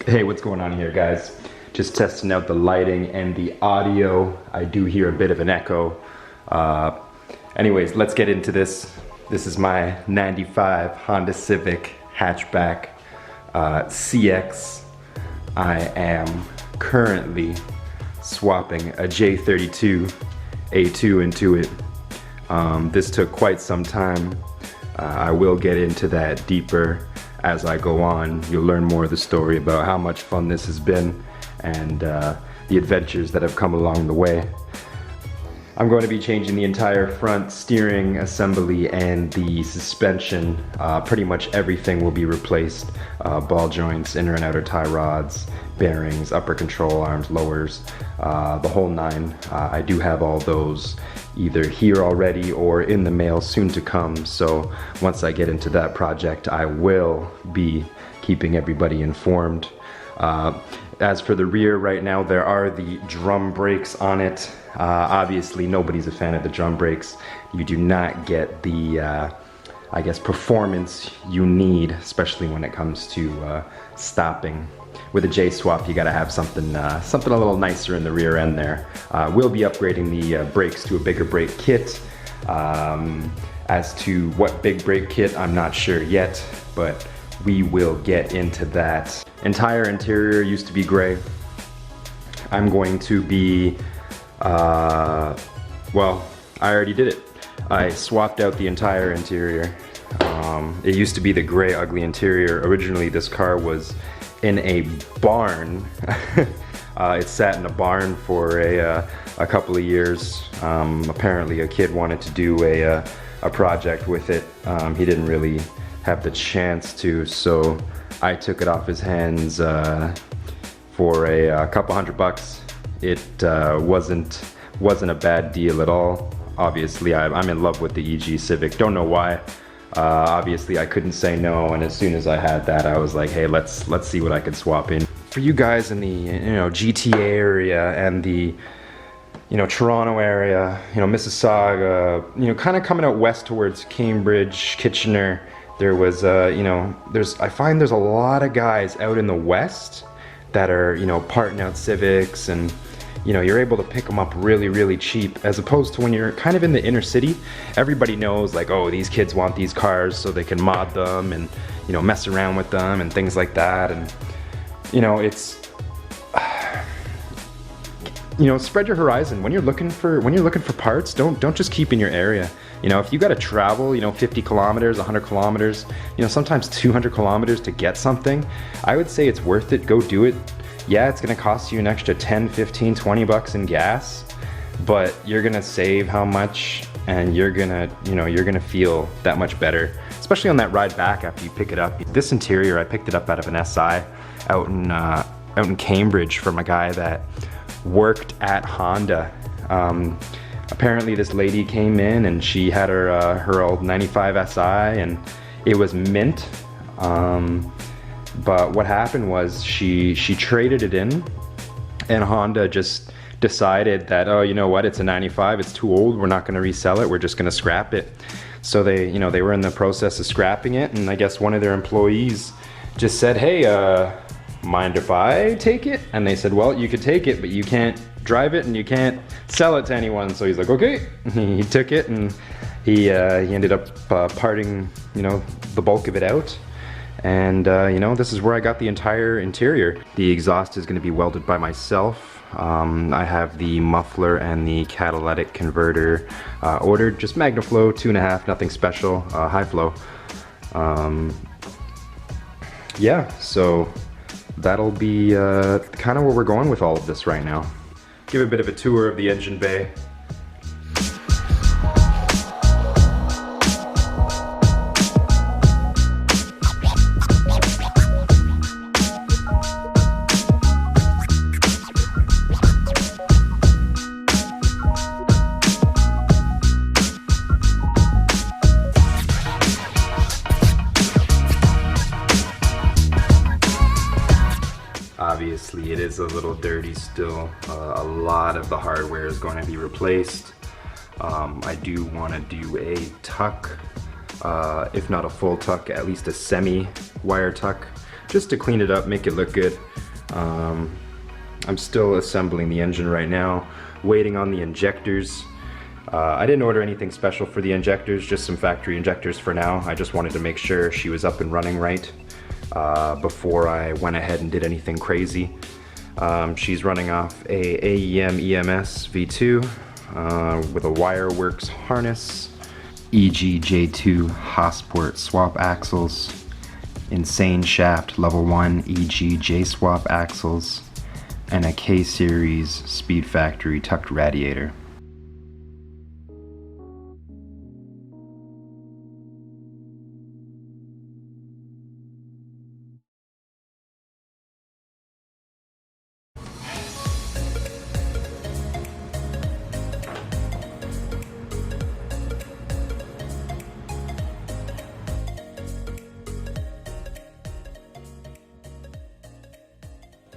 Hey, what's going on here, guys? Just testing out the lighting and the audio. I do hear a bit of an echo. Anyways, let's get into this. This is my 95 Honda Civic Hatchback CX. I am currently swapping a J32 A2 into it. This took quite some time. I will get into that deeper as I go on. You'll learn more of the story about how much fun this has been and the adventures that have come along the way. I'm going to be changing the entire front steering assembly and the suspension. Pretty much everything will be replaced. Ball joints, inner and outer tie rods, bearings, upper control arms, lowers, the whole nine. I do have all those either here already or in the mail soon to come. So once I get into that project, I will be keeping everybody informed. As for the rear, right now there are the drum brakes on it. Obviously nobody's a fan of the drum brakes. You do not get the I guess performance you need, especially when it comes to stopping. With a JSwap, you gotta have something a little nicer in the rear end there. We'll be upgrading the brakes to a bigger brake kit. As to what big brake kit, I'm not sure yet, but we will get into that. Entire interior used to be gray. I'm going to be, well, I already did it. I swapped out the entire interior. It used to be the gray, ugly interior. Originally, this car was in a barn. It sat in a barn for a couple of years. Apparently, a kid wanted to do a project with it. He didn't really have the chance to, so I took it off his hands for a couple $100. It wasn't a bad deal at all. Obviously, I'm in love with the EG Civic. Don't know why. Obviously, I couldn't say no, and as soon as I had that, I was like, hey, let's see what I could swap in. For you guys in the GTA area and the Toronto area, Mississauga, kind of coming out west towards Cambridge, Kitchener. There was, I find there's a lot of guys out in the west that are, parting out Civics, and, you're able to pick them up really, really cheap, as opposed to when you're kind of in the inner city. Everybody knows, like, oh, these kids want these cars so they can mod them and, mess around with them and things like that. And, it's, spread your horizon. When you're looking for parts, don't just keep in your area. If you got to travel, 50 kilometers, 100 kilometers, sometimes 200 kilometers to get something, I would say it's worth it. Go do it. Yeah, it's going to cost you an extra 10, 15, 20 bucks in gas, but you're going to save how much, and you're going to feel that much better, especially on that ride back after you pick it up. This interior, I picked it up out of an SI out in Cambridge from a guy that worked at Honda. Apparently this lady came in and she had her old 95 SI and it was mint. But what happened was she traded it in, and Honda just decided that, oh, you know what, it's a 95, it's too old, we're not going to resell it, we're just going to scrap it. So they were in the process of scrapping it, and I guess one of their employees just said, hey, mind if I take it? And they said, well, you could take it, but you can't drive it and you can't sell it to anyone. So he's like, okay. He took it, and he ended up parting, the bulk of it out. And this is where I got the entire interior. The exhaust is going to be welded by myself. I have the muffler and the catalytic converter ordered, just MagnaFlow 2.5, nothing special, high flow. Yeah, so that'll be kind of where we're going with all of this right now. Give a bit of a tour of the engine bay. Obviously it is a little dirty still. A lot of the hardware is going to be replaced. I do want to do a tuck, if not a full tuck, at least a semi wire tuck just to clean it up, make it look good. I'm still assembling the engine right now, waiting on the injectors. I didn't order anything special for the injectors, just some factory injectors for now. I just wanted to make sure she was up and running right before I went ahead and did anything crazy. She's running off a AEM EMS V2 with a Wireworks harness, EG J32 Hotsport swap axles, Insane shaft level 1 EG JSwap axles, and a K-Series Speed Factory tucked radiator.